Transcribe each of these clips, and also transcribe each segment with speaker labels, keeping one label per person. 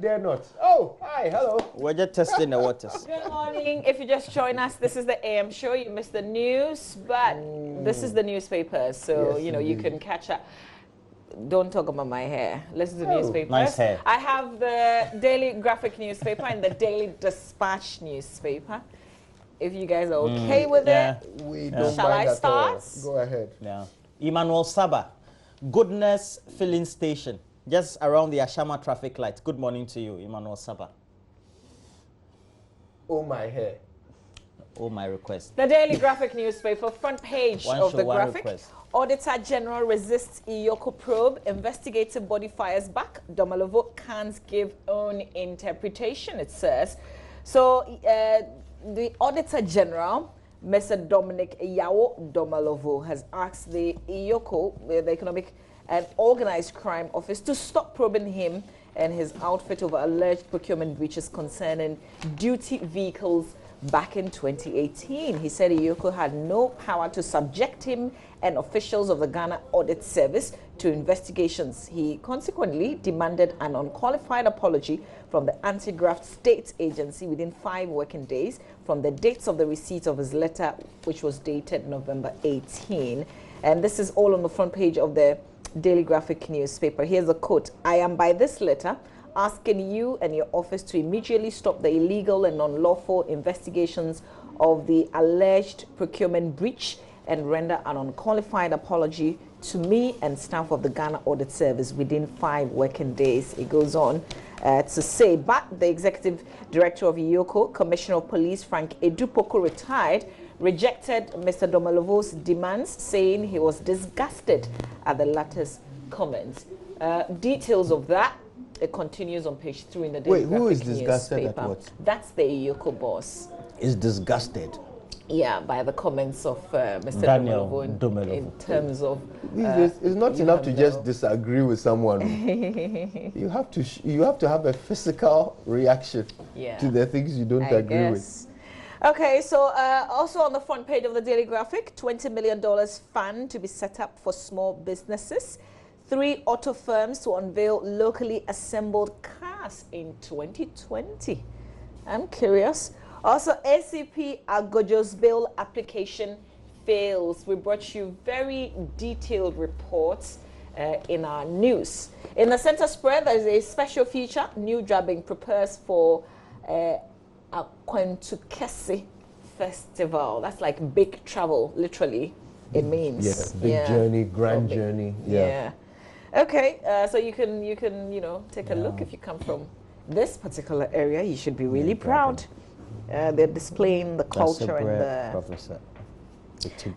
Speaker 1: dare not. Oh, hi, hello.
Speaker 2: We're just testing the waters.
Speaker 3: Good morning. If you just join us, this is the AM show. You missed the news, but this is the newspaper, so
Speaker 1: Yes,
Speaker 3: you know you can catch up. Don't talk about my hair. Listen to the newspapers.
Speaker 2: Nice hair.
Speaker 3: I have the Daily Graphic newspaper and the Daily Dispatch newspaper. If you guys are okay with it,
Speaker 1: we don't
Speaker 3: shall
Speaker 1: mind
Speaker 3: I
Speaker 1: at
Speaker 3: start?
Speaker 1: all. Go ahead.
Speaker 2: Yeah. Emmanuel Saba, Goodness Filling Station, just around the Ashama traffic light. Good morning to you, Emmanuel Saba.
Speaker 1: Oh, my hair.
Speaker 2: Oh, my request.
Speaker 3: The Daily Graphic newspaper, front page of the graphic.
Speaker 2: Request.
Speaker 3: Auditor General resists Iyoko probe. Investigative body fires back. Domalovo can't give own interpretation, it says. So the Auditor General, Mr. Dominic Yawo Domalovo, has asked the Iyoko, the Economic and Organized Crime Office, to stop probing him and his outfit over alleged procurement breaches concerning duty vehicles back in 2018. He said Iyoko had no power to subject him and officials of the Ghana Audit Service to investigations. He consequently demanded an unqualified apology from the Anti-Graft State Agency within 5 working days from the dates of the receipt of his letter, which was dated November 18. And this is all on the front page of the Daily Graphic newspaper. Here's a quote. "I am by this letter asking you and your office to immediately stop the illegal and unlawful investigations of the alleged procurement breach and render an unqualified apology to me and staff of the Ghana Audit Service within 5 working days." It goes on to say, but the executive director of Iyoko, Commissioner of Police Frank Edupoko, retired, rejected Mr. Domalovo's demands, saying he was disgusted at the latter's comments. Details of that, it continues on page 3 in the Daily
Speaker 1: Wait, who is
Speaker 3: Graphic
Speaker 1: disgusted
Speaker 3: newspaper.
Speaker 1: at what?
Speaker 3: That's the Iyoko boss.
Speaker 1: Is disgusted.
Speaker 3: Yeah, by the comments of Mr.
Speaker 2: Daniel
Speaker 3: Domalovo in terms of...
Speaker 1: It's not enough to
Speaker 3: know.
Speaker 1: just disagree with someone. you have to have a physical reaction to the things you don't agree with.
Speaker 3: Okay, so also on the front page of the Daily Graphic, $20 million fund to be set up for small businesses. 3 auto firms to unveil locally assembled cars in 2020. I'm curious. Also, ACP Agojo's bail application fails. We brought you very detailed reports in our news. In the center spread, there is a special feature, new drubbing prepares for Akwentukese Festival. That's like big travel, literally, it means.
Speaker 1: Yeah, big journey, grand journey. Yeah.
Speaker 3: Okay, so you can take a look. If you come from this particular area, you should be really proud. They're displaying the culture and the
Speaker 2: Professor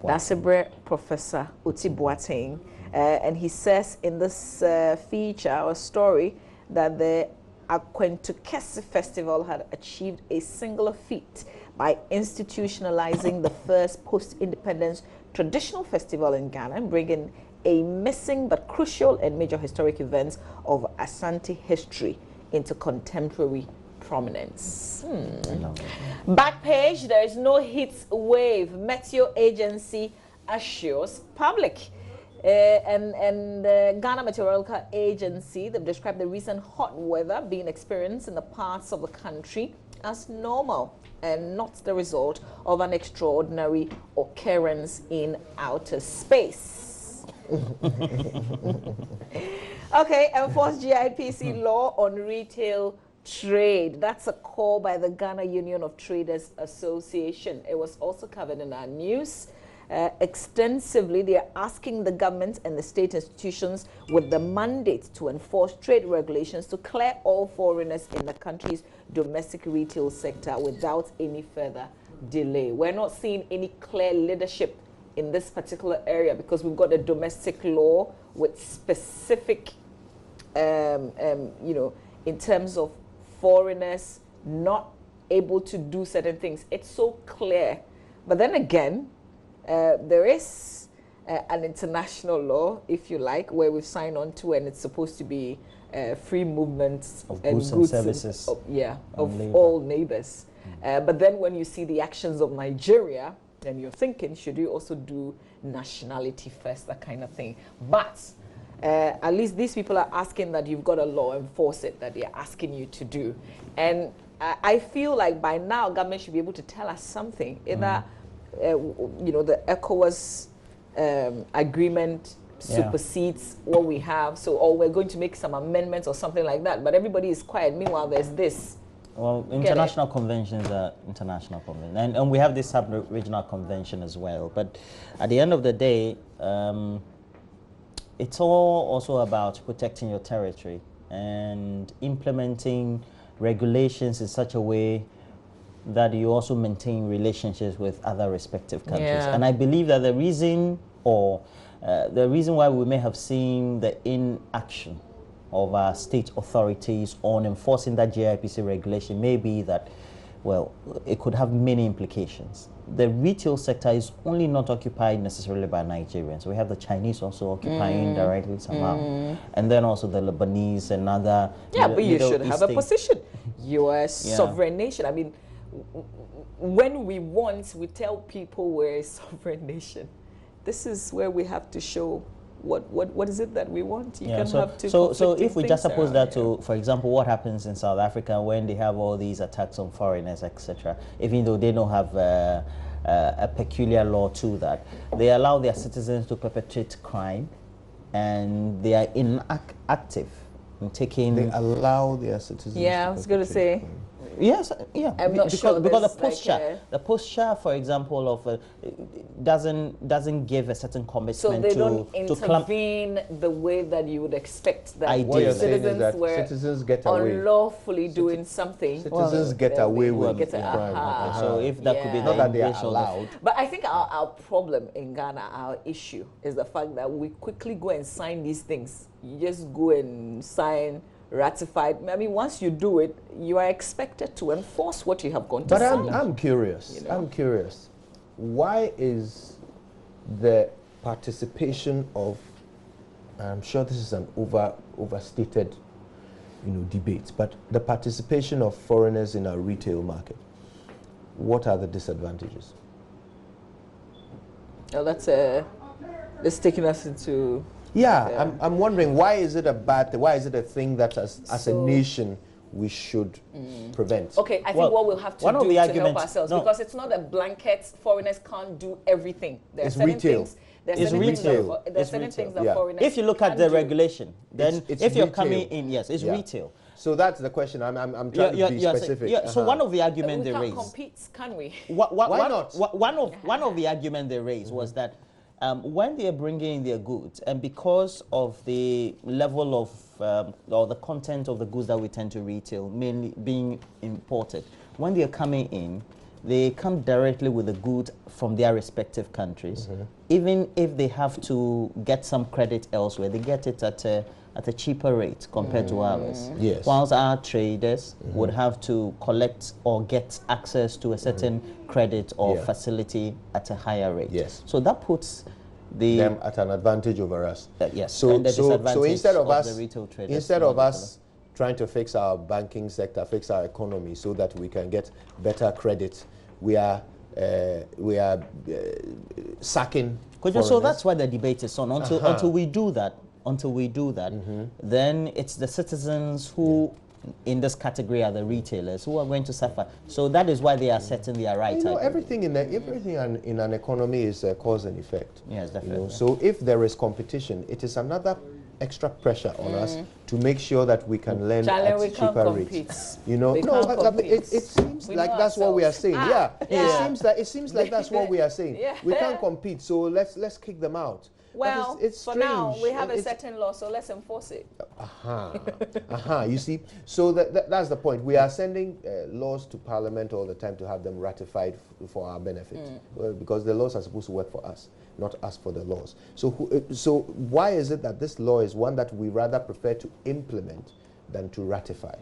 Speaker 3: Dasebre Professor Uti Boateng, and he says in this feature or story that the Akwentukese Festival had achieved a singular feat by institutionalizing the first post-independence traditional festival in Ghana and bringing a missing but crucial and major historic events of Asante history into contemporary prominence. Back page, there is no heat wave. Meteo Agency assures public. And the Ghana Meteorological Agency, they've described the recent hot weather being experienced in the parts of the country as normal and not the result of an extraordinary occurrence in outer space. Okay, enforce GIPC law on retail trade. That's a call by the Ghana Union of Traders Association. It was also covered in our news extensively. They are asking the government and the state institutions with the mandate to enforce trade regulations to clear all foreigners in the country's domestic retail sector without any further delay. We're not seeing any clear leadership in this particular area because we've got a domestic law with specific, in terms of foreigners not able to do certain things. It's so clear. But then again, there is an international law, if you like, where we've signed on to, and it's supposed to be free movement
Speaker 2: of goods and services
Speaker 3: of all neighbors. But then when you see the actions of Nigeria, then you're thinking, should you also do nationality first, that kind of thing? But at least these people are asking that you've got a law, enforce it, that they're asking you to do. And I feel like by now government should be able to tell us something. Either, you know, the ECOWAS agreement supersedes what we have, so, or we're going to make some amendments or something like that. But everybody is quiet. Meanwhile, there's this. Well,
Speaker 2: international conventions are international conventions. And we have this sub-regional convention as well. But at the end of the day, it's all also about protecting your territory and implementing regulations in such a way that you also maintain relationships with other respective countries. And I believe that the reason why we may have seen the inaction of our state authorities on enforcing that JIPC regulation may be that, well, it could have many implications. The retail sector is only not occupied necessarily by Nigerians. We have the Chinese also occupying directly somehow. And then also the Lebanese and other...
Speaker 3: Yeah, but you should have a position. You're a sovereign nation. I mean, when we want, we tell people we're a sovereign nation. This is where we have to show what is it that we want. You can have two
Speaker 2: so if we just suppose that to, for example, what happens in South Africa when they have all these attacks on foreigners, etc., even though they don't have a peculiar law to that, they allow their citizens to perpetrate crime, and they are inactive in taking...
Speaker 1: They allow their citizens to
Speaker 3: I was going to say...
Speaker 1: crime.
Speaker 2: Yes,
Speaker 3: I'm not sure
Speaker 2: because the posture, for example, of doesn't give a certain commitment.
Speaker 3: So they don't intervene the way that you would expect that citizens were
Speaker 1: citizens get away.
Speaker 3: unlawfully doing something.
Speaker 1: Citizens get away with crime.
Speaker 2: So if that could be
Speaker 1: not that they are allowed.
Speaker 3: But I think our problem in Ghana, our issue, is the fact that we quickly go and sign these things. You just go and sign, ratified. I mean, once you do it, you are expected to enforce what you have gone to sign.
Speaker 1: But I'm curious. You know? I'm curious. Why is the participation of, I'm sure this is an overstated, debate, but the participation of foreigners in our retail market, what are the disadvantages?
Speaker 3: Oh, that's taking us into...
Speaker 1: Yeah, I'm wondering, why is it a bad thing? Why is it a thing that as a nation we should prevent?
Speaker 3: Okay, I think what we'll have to do to help ourselves, because it's not a blanket, foreigners can't do everything. There are certain things. There's certain things that foreigners
Speaker 2: If you look at the regulation, then if you're coming in, yes, it's retail.
Speaker 1: So that's the question. I'm trying to be specific.
Speaker 2: So one of the arguments they raised...
Speaker 3: We can't compete, can we?
Speaker 2: Why not? One of the arguments they raised was that when they are bringing in their goods, and because of the level of or the content of the goods that we tend to retail, mainly being imported, when they are coming in, they come directly with the goods from their respective countries. Even if they have to get some credit elsewhere, they get it at a cheaper rate compared to ours.
Speaker 1: Yes.
Speaker 2: Whilst our traders would have to collect or get access to a certain credit or facility at a higher rate.
Speaker 1: Yes.
Speaker 2: So that puts
Speaker 1: them at an advantage over us.
Speaker 2: Yes.
Speaker 1: So,
Speaker 2: and the
Speaker 1: so instead of us,
Speaker 2: the retail traders,
Speaker 1: instead of us trying to fix our banking sector, fix our economy so that we can get better credit, we are sacking.
Speaker 2: So that's why the debate is on. Until we do that, then it's the citizens who, in this category, are the retailers who are going to suffer. So that is why they are setting their right.
Speaker 1: Everything in an economy is cause and effect.
Speaker 2: Yes, definitely.
Speaker 1: So if there is competition, it is another extra pressure on us to make sure that we can lend at cheaper rates. It seems like that's what we are saying. It seems like that's what we are saying. We can't compete, so let's kick them out.
Speaker 3: Well,
Speaker 1: it's
Speaker 3: for now, we have a certain law, so let's enforce it.
Speaker 1: You see, so that's the point. We are sending laws to Parliament all the time to have them ratified for our benefit, because the laws are supposed to work for us, not us for the laws. So why is it that this law is one that we rather prefer to implement than to ratify?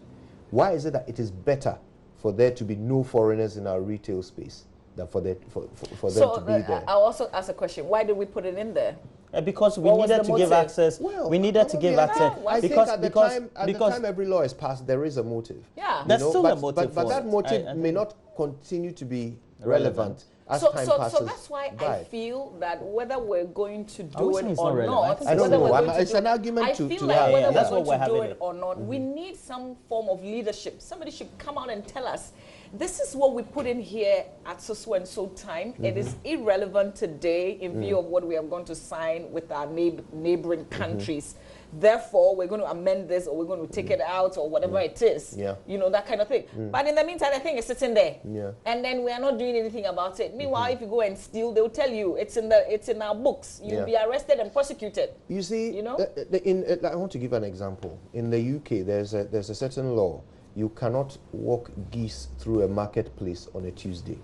Speaker 1: Why is it that it is better for there to be no foreigners in our retail space than for them to be there?
Speaker 3: I'll also ask a question. Why did we put it in there?
Speaker 2: Because we needed to give access. We needed to give access.
Speaker 1: I think at the time every law is passed, there is a motive.
Speaker 3: Yeah.
Speaker 2: There's still a motive.
Speaker 1: But that motive may not continue to be relevant as
Speaker 3: so,
Speaker 1: time
Speaker 3: so,
Speaker 1: passes
Speaker 3: so that's why
Speaker 1: by.
Speaker 3: I feel that whether we're going to do
Speaker 2: saying
Speaker 3: it
Speaker 2: it's
Speaker 3: or
Speaker 2: not relevant.
Speaker 3: not,
Speaker 2: I don't
Speaker 3: whether
Speaker 2: know.
Speaker 3: we're going to
Speaker 1: It's
Speaker 3: do
Speaker 1: an argument
Speaker 3: I
Speaker 1: to
Speaker 3: feel
Speaker 1: have.
Speaker 3: like
Speaker 2: Yeah,
Speaker 3: whether
Speaker 2: that's
Speaker 3: we're
Speaker 2: what
Speaker 3: going
Speaker 2: we're
Speaker 3: to do
Speaker 2: having
Speaker 3: it or not, we need some form of leadership. Somebody should come out and tell us, this is what we put in here at so and so time. It is irrelevant today in view of what we are going to sign with our neighboring countries. Therefore, we're going to amend this, or we're going to take it out, or whatever it is.
Speaker 1: Yeah.
Speaker 3: You know, that kind of thing. But in the meantime, the thing is sitting there.
Speaker 1: Yeah.
Speaker 3: And then we are not doing anything about it. Meanwhile, if you go and steal, they'll tell you it's in our books. You'll be arrested and prosecuted.
Speaker 1: You see,
Speaker 3: You know?
Speaker 1: I want to give an example. In the UK, there's a certain law. You cannot walk geese through a marketplace on a Tuesday.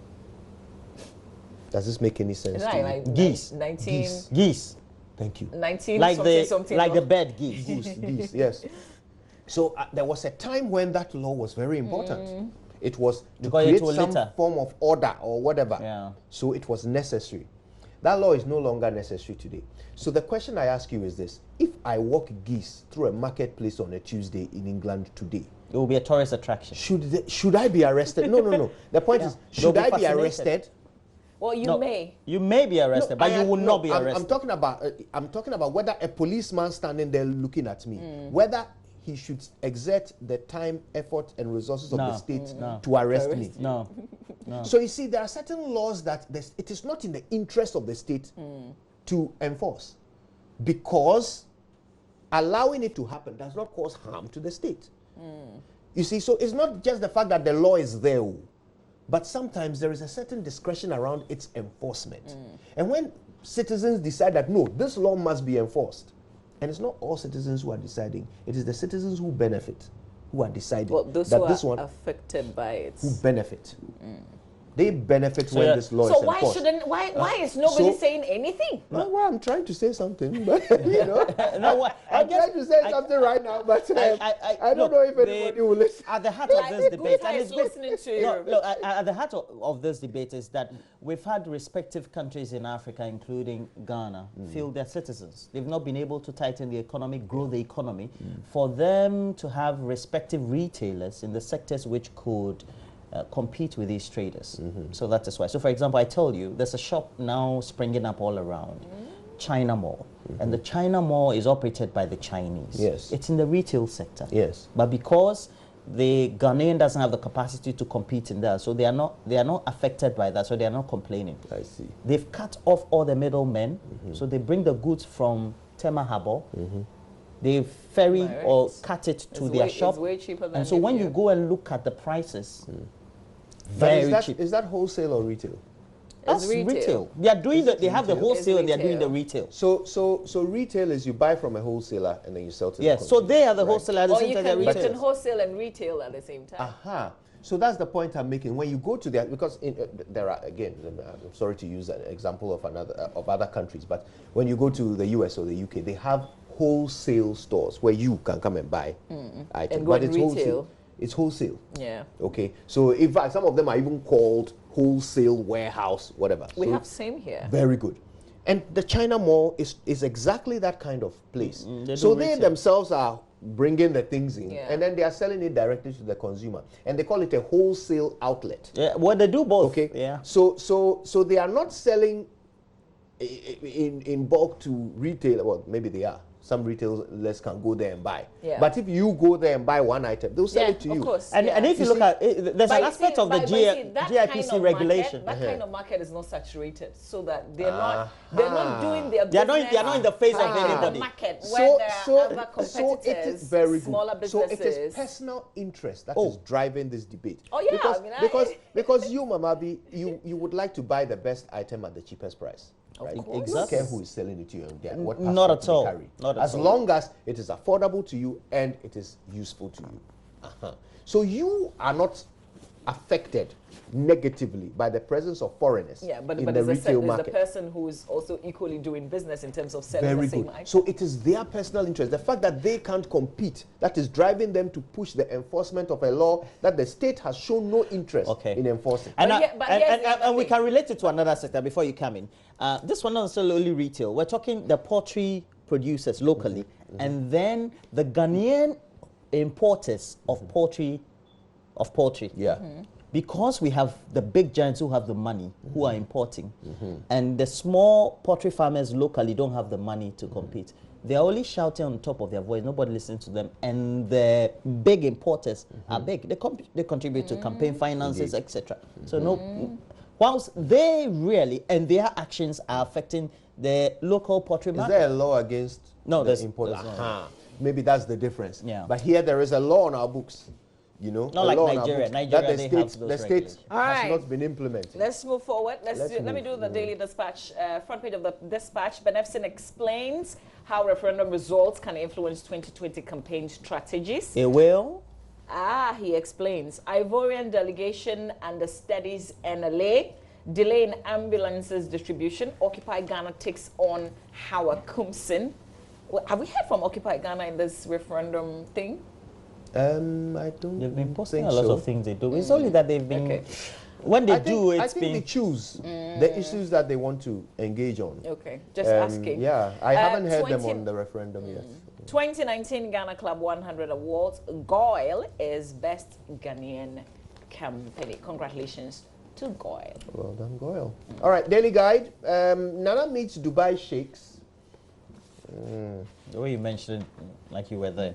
Speaker 1: Does this make any sense to you?
Speaker 3: Like
Speaker 2: Geese.
Speaker 3: 19...
Speaker 2: Geese.
Speaker 1: Thank you.
Speaker 3: 19
Speaker 2: Like
Speaker 3: something.
Speaker 2: the bed geese.
Speaker 1: Geese, yes. So there was a time when that law was very important. It was to
Speaker 2: Because
Speaker 1: create
Speaker 2: it will
Speaker 1: some
Speaker 2: litter.
Speaker 1: form of order or whatever.
Speaker 2: Yeah.
Speaker 1: So it was necessary. That law is no longer necessary today. So the question I ask you is this: if I walk geese through a marketplace on a Tuesday in England today,
Speaker 2: It will be a tourist attraction.
Speaker 1: should I be arrested? No. The point is, should
Speaker 2: They'll
Speaker 1: I
Speaker 2: be
Speaker 1: be
Speaker 2: fascinated.
Speaker 1: arrested?
Speaker 3: Well, you may.
Speaker 2: You may be arrested, but you will not be arrested.
Speaker 1: I'm talking about whether a policeman standing there looking at me, whether he should exert the time, effort, and resources of the state to arrest me.
Speaker 2: No.
Speaker 1: So you see, there are certain laws that it is not in the interest of the state to enforce, because allowing it to happen does not cause harm to the state. You see, so it's not just the fact that the law is there, but sometimes there is a certain discretion around its enforcement. And when citizens decide that, no, this law must be enforced, and it's not all citizens who are deciding, it is the citizens who benefit, who are deciding
Speaker 3: Those
Speaker 1: that
Speaker 3: who
Speaker 1: this
Speaker 3: are
Speaker 1: one
Speaker 3: affected by it.
Speaker 1: who benefit. They benefit
Speaker 2: So
Speaker 1: when
Speaker 2: yeah.
Speaker 1: this law
Speaker 3: So
Speaker 1: is
Speaker 3: why
Speaker 1: enforced.
Speaker 3: shouldn't why is nobody
Speaker 1: so-
Speaker 3: saying anything?
Speaker 1: No, well, I'm trying to say something, but you know,
Speaker 2: No, what- I
Speaker 1: I'm
Speaker 2: guess-
Speaker 1: trying to say something right now, but I don't know if anybody will listen.
Speaker 2: At the heart of this debate,
Speaker 3: Guta is listening to you.
Speaker 2: No, at the heart of this debate is that we've had respective countries in Africa, including Ghana, feel their citizens. They've not been able to tighten the economy, grow the economy, for them to have respective retailers in the sectors which could compete with these traders. So that is why. So for example, I told you, there's a shop now springing up all around, China Mall. And the China Mall is operated by the Chinese.
Speaker 1: Yes.
Speaker 2: It's in the retail sector.
Speaker 1: Yes.
Speaker 2: But because the Ghanaian doesn't have the capacity to compete in that, so they are not affected by that, so they are not complaining.
Speaker 1: I see.
Speaker 2: They've cut off all the middlemen, so they bring the goods from Tema Harbour, they ferry
Speaker 3: Direct.
Speaker 2: or cut it to their shop,
Speaker 3: It's way cheaper than
Speaker 2: and so when you go and look at the prices, very cheap.
Speaker 1: Is that wholesale or retail?
Speaker 2: That's
Speaker 3: It's
Speaker 2: retail. They are doing they have the
Speaker 3: retail?
Speaker 2: wholesale and they are
Speaker 3: It's
Speaker 2: doing the
Speaker 3: retail.
Speaker 2: retail.
Speaker 1: So retail is you buy from a wholesaler and then you sell to the
Speaker 2: Yes, so
Speaker 1: consumer,
Speaker 2: they are the
Speaker 1: right?
Speaker 2: wholesaler at the
Speaker 3: Or
Speaker 2: same
Speaker 3: you
Speaker 2: time they are
Speaker 3: can
Speaker 2: retail.
Speaker 3: wholesale and retail at the same time.
Speaker 1: Aha. So that's the point I'm making. When you go to that, because there are, again, I'm sorry to use an example of other countries, but when you go to the US or the UK, they have wholesale stores where you can come and buy items.
Speaker 3: And go
Speaker 1: but
Speaker 3: and
Speaker 1: it's
Speaker 3: retail.
Speaker 1: wholesale. It's wholesale.
Speaker 3: Yeah.
Speaker 1: Okay. So in fact, some of them are even called wholesale warehouse, whatever.
Speaker 3: We
Speaker 1: So
Speaker 3: have same here.
Speaker 1: very good. And the China Mall is exactly that kind of place.
Speaker 2: They
Speaker 1: So
Speaker 2: do
Speaker 1: they
Speaker 2: retail.
Speaker 1: themselves are bringing the things in,
Speaker 3: Yeah.
Speaker 1: and then they are selling it directly to the consumer. And they call it a wholesale outlet.
Speaker 2: Yeah, well, they do both.
Speaker 1: Okay.
Speaker 2: Yeah.
Speaker 1: So they are not selling in bulk to retail. Well, maybe they are. Some retailers can go there and buy.
Speaker 3: Yeah.
Speaker 1: But if you go there and buy one item, they'll sell
Speaker 3: Yeah,
Speaker 1: it to
Speaker 3: of
Speaker 1: you.
Speaker 3: course.
Speaker 2: And
Speaker 3: yeah.
Speaker 2: if you
Speaker 1: You
Speaker 2: look
Speaker 1: see-
Speaker 2: at it, there's
Speaker 3: But
Speaker 2: an
Speaker 3: you
Speaker 2: aspect
Speaker 3: see-
Speaker 2: of the
Speaker 3: but you see, that kind
Speaker 2: GIPC
Speaker 3: of
Speaker 2: regulation.
Speaker 3: Market, that kind of market is not saturated, so that they're not doing their
Speaker 2: They are
Speaker 3: business.
Speaker 2: not in the face of
Speaker 3: like in
Speaker 2: anybody.
Speaker 3: the market where there are other
Speaker 1: so
Speaker 3: competitors,
Speaker 1: it is very good.
Speaker 3: smaller
Speaker 1: So
Speaker 3: businesses.
Speaker 1: it is personal interest that is driving this debate.
Speaker 3: Oh, yeah,
Speaker 1: because
Speaker 3: I mean,
Speaker 1: because you, Mamabi, you would like to buy the best item at the cheapest price. Right?
Speaker 3: course.
Speaker 1: You don't
Speaker 2: Exactly.
Speaker 1: care who is selling it to you and what
Speaker 2: Not
Speaker 1: passport
Speaker 2: at all.
Speaker 1: they carry.
Speaker 2: Not at
Speaker 1: as
Speaker 2: all.
Speaker 1: long as it is affordable to you and it is useful to you. So you are not affected negatively by the presence of foreigners
Speaker 3: Yeah, but
Speaker 1: in the
Speaker 3: there's
Speaker 1: retail
Speaker 3: the
Speaker 1: market.
Speaker 3: person who is also equally doing business in terms of selling
Speaker 1: Very
Speaker 3: the same
Speaker 1: good.
Speaker 3: item.
Speaker 1: So it is their personal interest, the fact that they can't compete, that is driving them to push the enforcement of a law that the state has shown no interest in enforcing.
Speaker 2: And,
Speaker 3: But here's the other
Speaker 2: and we
Speaker 3: thing.
Speaker 2: can relate it to another sector before you come in. This one not necessarily retail. We're talking the poultry producers locally, and then the Ghanaian importers of poultry.
Speaker 1: Yeah.
Speaker 2: because we have the big giants who have the money, who are importing, and the small poultry farmers locally don't have the money to compete. They're only shouting on top of their voice. Nobody listens to them. And the big importers are big. They contribute to campaign finances, etc. So whilst they really, and their actions are affecting the local poultry market.
Speaker 1: Is there a law against the importers? Maybe that's the difference.
Speaker 2: Yeah.
Speaker 1: But here there is a law on our books. You know,
Speaker 2: not like Nigeria. Nigeria, they have those
Speaker 1: the state has not been implemented.
Speaker 3: Let's move forward. Let me do the Daily Dispatch. Front page of the Dispatch. Benefsin explains how referendum results can influence 2020 campaign strategies.
Speaker 2: It will?
Speaker 3: He explains. Ivorian delegation and the studies NLA. Delay in ambulances distribution. Occupy Ghana takes on Howard Kumsin. Well, have we heard from Occupy Ghana in this referendum thing?
Speaker 1: I don't.
Speaker 2: They've been posting a lot of things they do. It's only that they've been. When they do,
Speaker 1: I think they choose the issues that they want to engage on.
Speaker 3: Okay, just asking.
Speaker 1: Yeah, I haven't heard them on the referendum yet. 2019
Speaker 3: Ghana Club 100 Awards. Goyle is Best Ghanaian Company. Congratulations to Goyle.
Speaker 1: Well done, Goyle. All right, Daily Guide. Nana meets Dubai Sheikhs.
Speaker 2: The way you mentioned, like you were there.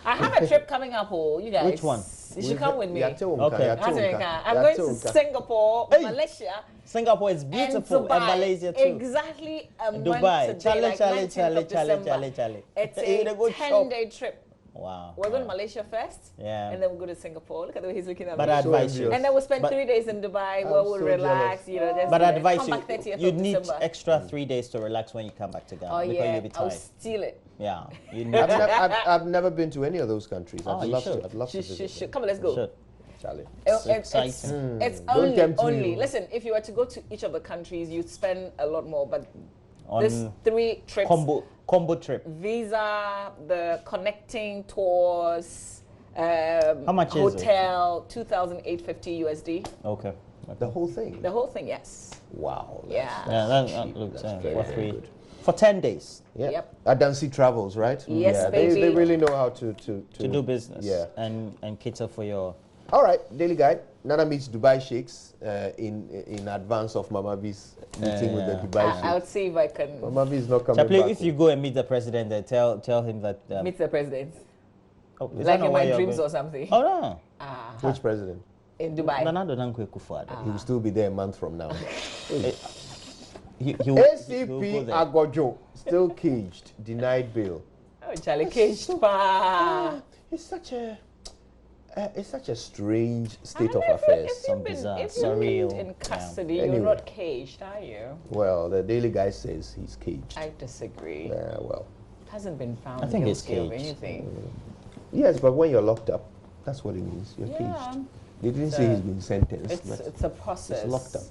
Speaker 3: I have a trip coming up, you guys.
Speaker 2: Which one?
Speaker 3: You should come with me.
Speaker 2: Okay.
Speaker 3: I'm going to Singapore, Malaysia.
Speaker 2: Singapore is beautiful, and Malaysia too.
Speaker 3: Exactly a
Speaker 2: Dubai.
Speaker 3: month today, Charlie. It's a 10-day trip.
Speaker 2: Wow.
Speaker 3: We're going to Malaysia first, and then we'll go to Singapore. Look at the way he's looking at me.
Speaker 2: But I advise you.
Speaker 3: And then we'll spend 3 days in Dubai where we'll relax, just
Speaker 2: but I advise
Speaker 3: come back 30th
Speaker 2: you,
Speaker 3: of
Speaker 2: you need
Speaker 3: December.
Speaker 2: extra 3 days to relax when you come back to Ghana.
Speaker 3: Oh,
Speaker 2: because
Speaker 3: yeah,
Speaker 2: you'll be tired.
Speaker 3: I'll steal it.
Speaker 2: Yeah. You need
Speaker 1: I've never been to any of those countries. I'd love to visit.
Speaker 3: Come on, let's go.
Speaker 2: Should.
Speaker 1: Charlie.
Speaker 3: It's only. Listen, if you were to go to each of the countries, you'd spend a lot more. But this 3 trips.
Speaker 2: Combo trip.
Speaker 3: Visa, the connecting tours,
Speaker 2: how much
Speaker 3: hotel, is it? 2,850 USD.
Speaker 2: Okay.
Speaker 1: The whole thing?
Speaker 3: The whole thing, yes.
Speaker 1: Wow.
Speaker 3: That
Speaker 2: looks good. For 10 days.
Speaker 1: Yeah. Yep. Adansi Travels, right?
Speaker 3: Yes, baby.
Speaker 1: They really know how to
Speaker 2: do business.
Speaker 1: Yeah.
Speaker 2: And cater for your.
Speaker 1: All right, Daily Guide. Nana meets Dubai Sheikhs in advance of Mama V's meeting with the Dubai Sheikhs.
Speaker 3: I'll see if I can.
Speaker 1: Mama V is not coming back.
Speaker 2: If you go and meet the president, tell him that.
Speaker 3: Meet the president.
Speaker 2: Oh,
Speaker 3: like in my dreams or something.
Speaker 2: Oh no.
Speaker 1: Which president?
Speaker 3: In Dubai.
Speaker 1: He will still be there a month from now.
Speaker 2: ACP
Speaker 1: Agojo still caged, denied bail.
Speaker 3: Oh, Charlie, caged.
Speaker 1: It's such a strange state of affairs.
Speaker 2: Some bizarre,
Speaker 3: surreal. In custody, you're not caged, are you?
Speaker 1: Well, the Daily Guy says he's caged.
Speaker 3: I disagree.
Speaker 1: Yeah, well,
Speaker 3: hasn't been found.
Speaker 2: I think it's
Speaker 3: guilty of
Speaker 2: caged.
Speaker 3: anything.
Speaker 1: Yes, but when you're locked up, that's what it means. You're caged. They didn't say he's been sentenced.
Speaker 3: It's a process.
Speaker 1: He's locked up.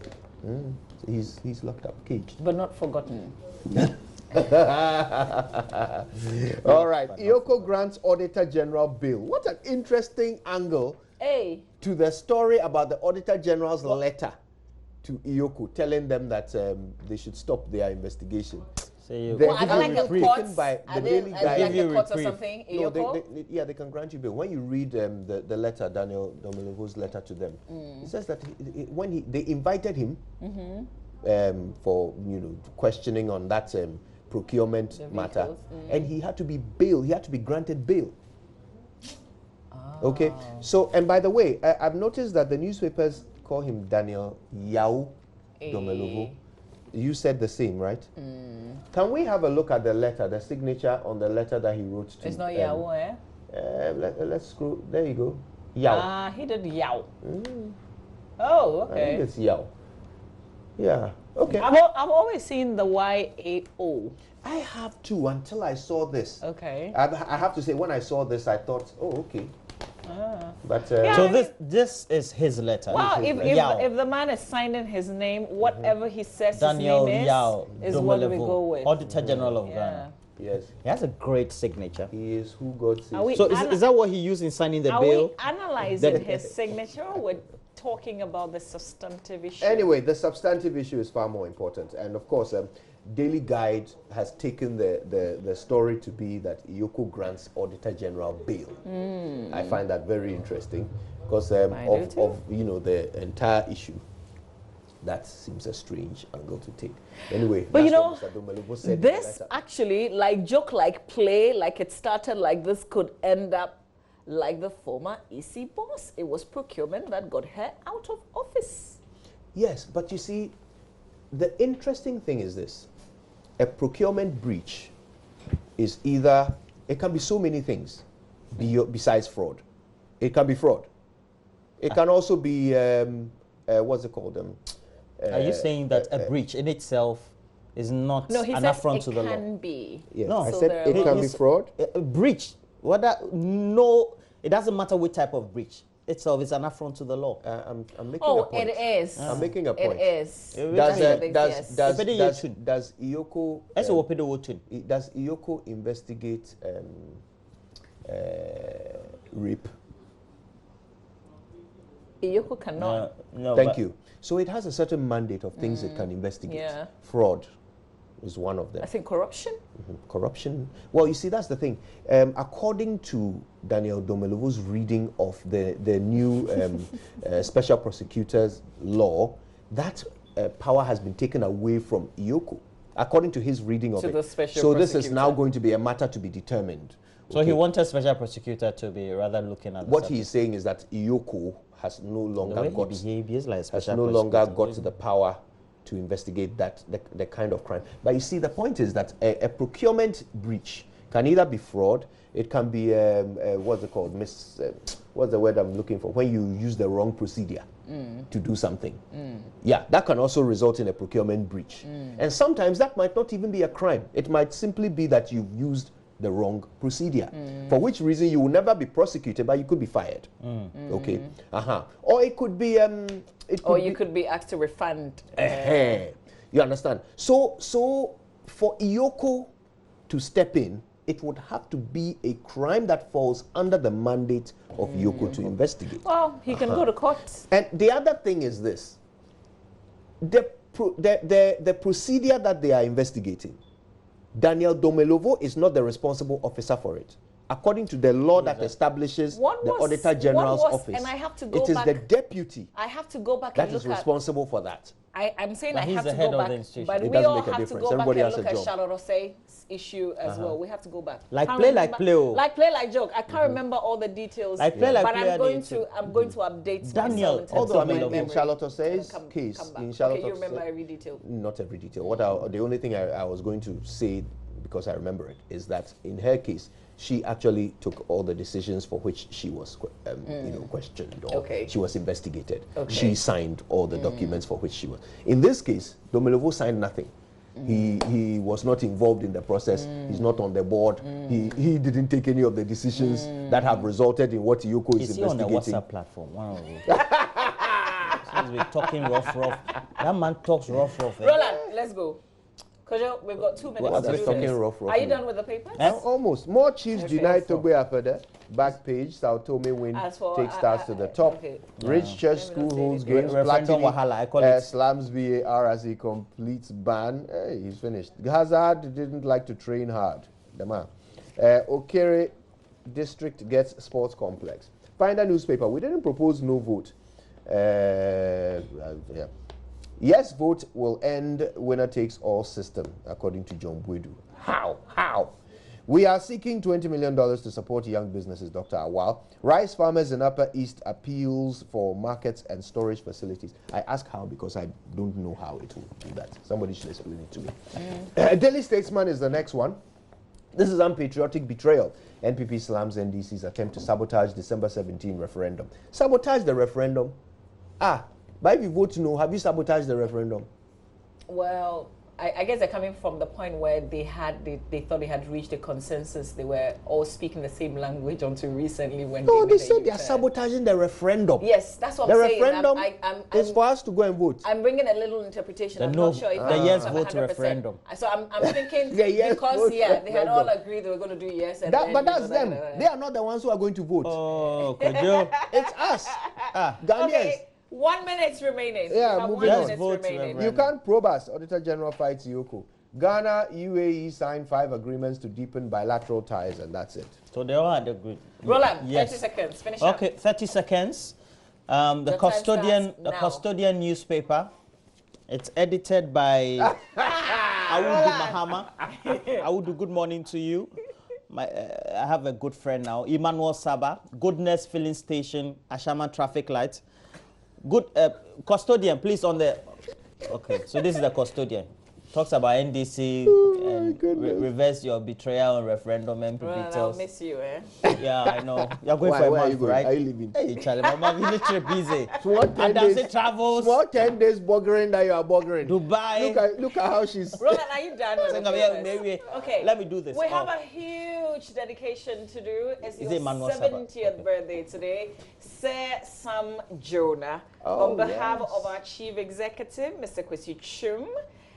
Speaker 1: So he's locked up, caged,
Speaker 3: but not forgotten.
Speaker 1: All right, Iyoko grants Auditor General bail. What an interesting angle to the story about the Auditor General's letter to Iyoko, telling them that they should stop their investigation.
Speaker 3: Are they like a court? By the Daily Guide. Like a court or something?
Speaker 1: No, they can grant you bail. When you read the letter, Daniel Domilovo's letter to them, it says that when they invited him for questioning on that procurement matter, and he had to be bailed. He had to be granted bail. Okay. So, and by the way, I've noticed that the newspapers call him Daniel Yao Domilovo. You said the same, right? Can we have a look at the letter, the signature on the letter that he wrote to?
Speaker 3: It's not Yao, eh?
Speaker 1: Let's scroll. There you go. Yao.
Speaker 3: He did Yao. Oh, okay.
Speaker 1: I think it's Yao. Yeah. Okay.
Speaker 3: I've always seen the YAO.
Speaker 1: I have too, until I saw this.
Speaker 3: Okay.
Speaker 1: I have to say, when I saw this, I thought, oh, okay. But
Speaker 2: so this is his letter.
Speaker 3: Wow, if the man is signing his name, whatever he says
Speaker 2: Daniel
Speaker 3: his name
Speaker 2: Yao
Speaker 3: is what we go with.
Speaker 2: Auditor General of Ghana.
Speaker 1: Yes.
Speaker 2: He has a great signature.
Speaker 1: He is who God says.
Speaker 2: So is that what he used in signing the bill?
Speaker 3: Are we analyzing his signature, or we're talking about the substantive issue?
Speaker 1: Anyway, the substantive issue is far more important. And of course, Daily Guide has taken the story to be that Iyoko grants Auditor General bail. I find that very interesting because of the entire issue. That seems a strange angle to take. Anyway,
Speaker 3: but
Speaker 1: that's what Mr. Domelevo said.
Speaker 3: This actually, like joke, like play, like it started like this, could end up like the former EC boss. It was procurement that got her out of office.
Speaker 1: Yes, but you see, the interesting thing is this. A procurement breach is either, it can be so many things besides fraud. It can be fraud. It can also be, what's it called?
Speaker 2: Are you saying that a breach in itself is not an affront to the law?
Speaker 3: No, he said it can be.
Speaker 1: Yes.
Speaker 2: No,
Speaker 1: I said it can be fraud.
Speaker 2: A breach. No, it doesn't matter what type of breach. Itself is an affront to the law.
Speaker 1: I'm making a point.
Speaker 3: It is.
Speaker 1: I'm making a point.
Speaker 3: It is.
Speaker 1: Does Iyoko investigate rape?
Speaker 3: Iyoko cannot.
Speaker 2: No.
Speaker 1: Thank you. So it has a certain mandate of things it can investigate.
Speaker 3: Yeah.
Speaker 1: Fraud is one of them.
Speaker 3: I think corruption.
Speaker 1: Corruption. Well, you see, that's the thing. According to Daniel Domelevo's reading of the new special prosecutors law, that power has been taken away from Iyoko, according to his reading of it.
Speaker 3: The special
Speaker 1: so this is now going to be a matter to be determined.
Speaker 2: So he wanted special prosecutor to be rather looking at
Speaker 1: what he's saying is that Iyoko has no longer got the power to investigate the kind of crime. But you see, the point is that a procurement breach can either be fraud, it can be what's it called? What's the word I'm looking for? When you use the wrong procedure to do something. Yeah, that can also result in a procurement breach. And sometimes that might not even be a crime. It might simply be that you've used the wrong procedure, for which reason you will never be prosecuted, but you could be fired. Okay, or it could be
Speaker 3: you could be asked to refund.
Speaker 1: You understand? So for Iyoko to step in, it would have to be a crime that falls under the mandate of Iyoko to investigate.
Speaker 3: Well, he can go to court.
Speaker 1: And the other thing is this: the procedure that they are investigating, Daniel Domelevo is not the responsible officer for it. According to the law that establishes the Auditor General's office,
Speaker 3: and I have to go
Speaker 1: it is
Speaker 3: back,
Speaker 1: the deputy
Speaker 3: I have to go back
Speaker 1: that
Speaker 3: and
Speaker 1: is
Speaker 3: look
Speaker 1: responsible for that.
Speaker 3: I'm saying
Speaker 2: But
Speaker 3: I
Speaker 2: he's
Speaker 3: have
Speaker 2: the
Speaker 3: to
Speaker 2: head
Speaker 3: go
Speaker 2: of
Speaker 3: back,
Speaker 2: the institution.
Speaker 3: but
Speaker 1: It
Speaker 3: we
Speaker 1: doesn't
Speaker 3: all
Speaker 1: make a
Speaker 3: have to
Speaker 1: difference.
Speaker 3: go back
Speaker 1: Everybody
Speaker 3: and
Speaker 1: has
Speaker 3: look
Speaker 1: a
Speaker 3: at
Speaker 1: job.
Speaker 3: Charlotte Osei's issue as well. We have to go back.
Speaker 2: Like
Speaker 3: Can't
Speaker 2: play,
Speaker 3: remember-
Speaker 2: like play.
Speaker 3: Like play, like joke. I can't remember all the details.
Speaker 2: Like play, like
Speaker 3: but
Speaker 2: play.
Speaker 3: I'm going to update
Speaker 2: Daniel,
Speaker 3: myself in terms
Speaker 1: Although, I
Speaker 3: of my
Speaker 1: mean, in
Speaker 3: memory.
Speaker 1: Charlotte Osei's
Speaker 3: Come
Speaker 1: case,
Speaker 3: back.
Speaker 1: in Charlotte
Speaker 3: Okay, you remember
Speaker 1: Osei-
Speaker 3: every detail.
Speaker 1: Not every detail. The only thing I was going to say, because I remember it, is that in her case, she actually took all the decisions for which she was questioned or she was investigated.
Speaker 3: Okay.
Speaker 1: She signed all the documents for which she was. In this case, Domelevo signed nothing. He was not involved in the process. He's not on the board. He didn't take any of the decisions that have resulted in what Iyoko is investigating.
Speaker 2: Is he on the WhatsApp platform? One of you. Since we're talking rough. That man talks rough.
Speaker 3: Roland, let's go. Kojo, we've got 2 minutes
Speaker 1: What's
Speaker 3: to do
Speaker 1: talking
Speaker 3: this.
Speaker 1: rough?
Speaker 3: Are you done with the papers?
Speaker 1: Almost. More chiefs
Speaker 3: Okay.
Speaker 1: denied Togbe Apede. Back page, Sao Tome win,
Speaker 3: As for,
Speaker 1: take stars to the top.
Speaker 3: okay.
Speaker 1: Rich Church School holds games.
Speaker 2: Referendum wahala, I call it.
Speaker 1: Slams VAR as he completes ban. Hey, he's finished. Hazard didn't like to train hard. The man. Okere district gets sports complex. Find a newspaper. We didn't propose no vote. Yeah. Yes vote will end winner takes all system, according to John Bwedu. How? We are seeking $20 million to support young businesses, Dr. Awal. Rice farmers in Upper East appeals for markets and storage facilities. I ask how because I don't know how it will do that. Somebody should explain it to me. Daily Statesman is the next one. This is unpatriotic betrayal. NPP slams NDC's attempt to sabotage December 17 referendum. Sabotage the referendum? But if you vote no, have you sabotaged the referendum?
Speaker 3: Well, I guess they're coming from the point where they thought they had reached a consensus. They were all speaking the same language until recently when
Speaker 1: they said they are sabotaging the referendum.
Speaker 3: Yes, that's what
Speaker 1: the
Speaker 3: I'm saying.
Speaker 1: Referendum is for us to go and vote.
Speaker 3: I'm bringing a little interpretation. I'm not sure if
Speaker 2: the yes
Speaker 3: I'm
Speaker 2: vote
Speaker 3: 100%.
Speaker 2: referendum.
Speaker 3: So I'm thinking
Speaker 1: yes
Speaker 3: because they had all agreed they were going to do yes. And
Speaker 1: but that's them. They are not the ones who are going to vote.
Speaker 2: Oh, Kojo.
Speaker 1: It's us. Ghanaians.
Speaker 3: Okay. 1 minute remaining.
Speaker 1: Yeah, moving on.
Speaker 3: Remaining.
Speaker 1: You can't probe us. Auditor General fights Iyoko. Ghana, UAE signed 5 agreements to deepen bilateral ties, and that's it.
Speaker 2: So they all had a good.
Speaker 3: Roll up.
Speaker 2: Yes.
Speaker 3: 30 seconds. Finish up.
Speaker 2: Okay, 30 seconds. The
Speaker 3: Your time
Speaker 2: custodian,
Speaker 3: starts
Speaker 2: the
Speaker 3: now.
Speaker 2: custodian newspaper. It's edited by Awudu Mahama. Awudu, good morning to you. I have a good friend now, Emmanuel Saba. Goodness Filling Station, Ashama Traffic Light. Good custodian, please on the. Okay, so this is the custodian. Talks about NDC and reverse your betrayal on referendum MP
Speaker 3: Well, I'll
Speaker 2: details.
Speaker 3: miss you, eh?
Speaker 2: Yeah, I know. You're going for a
Speaker 1: Where are you
Speaker 2: month,
Speaker 1: going?
Speaker 2: right?
Speaker 1: Are you leaving?
Speaker 2: Hey, Charlie, my village trip easy.
Speaker 1: Small 10 days,
Speaker 2: travels.
Speaker 1: small 10 days buggering that you are buggering.
Speaker 2: Dubai.
Speaker 1: Look at how she's.
Speaker 3: Roland, are you done with the viewers?
Speaker 2: Maybe.
Speaker 3: Okay.
Speaker 2: Let me do this.
Speaker 3: We have a huge dedication to do. It's
Speaker 2: Is
Speaker 3: your
Speaker 2: it Manuel Saba?
Speaker 3: 70th
Speaker 2: Okay.
Speaker 3: birthday today. Sir Sam Jonah,
Speaker 1: Oh,
Speaker 3: on behalf
Speaker 1: yes.
Speaker 3: of our Chief Executive, Mr. Kwesi Chum,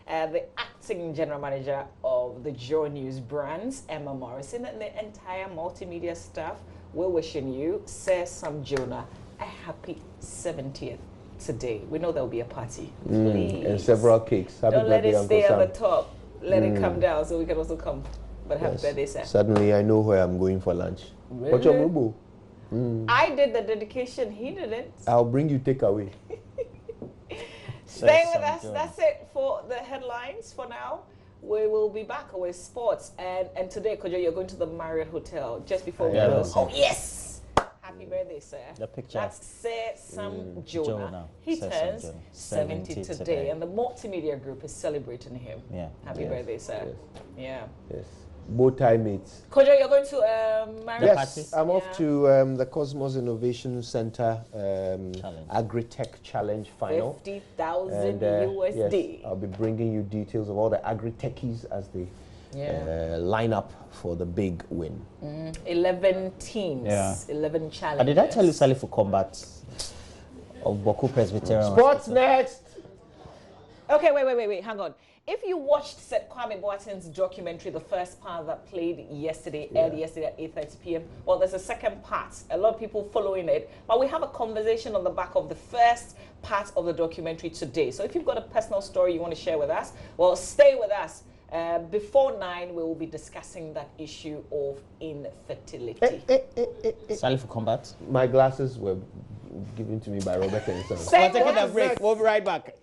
Speaker 3: the Acting General Manager of the JoyNews brands, Emma Morrison, and the entire multimedia staff, we're wishing you, Sir Sam Jonah, a happy 70th today. We know there will be a party. Please.
Speaker 1: And several cakes. Happy
Speaker 3: Don't let
Speaker 1: birthday,
Speaker 3: it
Speaker 1: Uncle
Speaker 3: stay
Speaker 1: Sam.
Speaker 3: on the top. Let it come down so we can also come. But happy
Speaker 1: Yes.
Speaker 3: birthday, sir.
Speaker 1: Suddenly, I know where I'm going for lunch.
Speaker 3: Really?
Speaker 1: What's your mubu?
Speaker 3: I did the dedication, he didn't.
Speaker 1: I'll bring you takeaway.
Speaker 3: Stay with
Speaker 2: Sam
Speaker 3: us.
Speaker 2: Jonah.
Speaker 3: That's it for the headlines for now. We will be back with sports. And today, Kojo, you're going to the Marriott Hotel just before we
Speaker 2: Yeah,
Speaker 3: go.
Speaker 2: that's
Speaker 3: Oh,
Speaker 2: it.
Speaker 3: yes! Happy birthday, sir.
Speaker 2: The picture.
Speaker 3: That's Sir Sam Jonah.
Speaker 2: Jonah.
Speaker 3: He
Speaker 2: Sir Sam
Speaker 3: turns
Speaker 2: Jonah.
Speaker 3: 70
Speaker 2: 70
Speaker 3: today,
Speaker 2: today.
Speaker 3: and the multimedia group is celebrating him.
Speaker 2: Yeah.
Speaker 3: Happy
Speaker 1: Yes,
Speaker 3: birthday, sir.
Speaker 1: yes.
Speaker 3: Yeah.
Speaker 1: Yes. Bow tie mates.
Speaker 3: Kojo, you're going to Marriott?
Speaker 1: Yes, I'm off
Speaker 3: Yeah.
Speaker 1: to the Cosmos Innovation Center
Speaker 2: Challenge.
Speaker 1: Agri-Tech Challenge Final.
Speaker 3: 50,000
Speaker 1: And
Speaker 3: USD.
Speaker 1: yes, I'll be bringing you details of all the agri-techies as they line up for the big win.
Speaker 3: 11 teams,
Speaker 2: Yeah.
Speaker 3: 11 challenges.
Speaker 2: And did I tell you Sally for combat of Boku Presbyterian?
Speaker 1: Sports next!
Speaker 3: Okay, wait, hang on. If you watched Seth Kwame Boateng's documentary, the first part that played yesterday, aired yesterday at 8:30 p.m., well, there's a second part. A lot of people following it, but we have a conversation on the back of the first part of the documentary today. So if you've got a personal story you want to share with us, well, stay with us. Before 9, we will be discussing that issue of infertility.
Speaker 2: Sally for combat.
Speaker 1: My glasses were given to me by Robert and Son.
Speaker 3: Stay
Speaker 2: We're taking
Speaker 3: with
Speaker 2: a
Speaker 3: us.
Speaker 2: break. We'll be right back.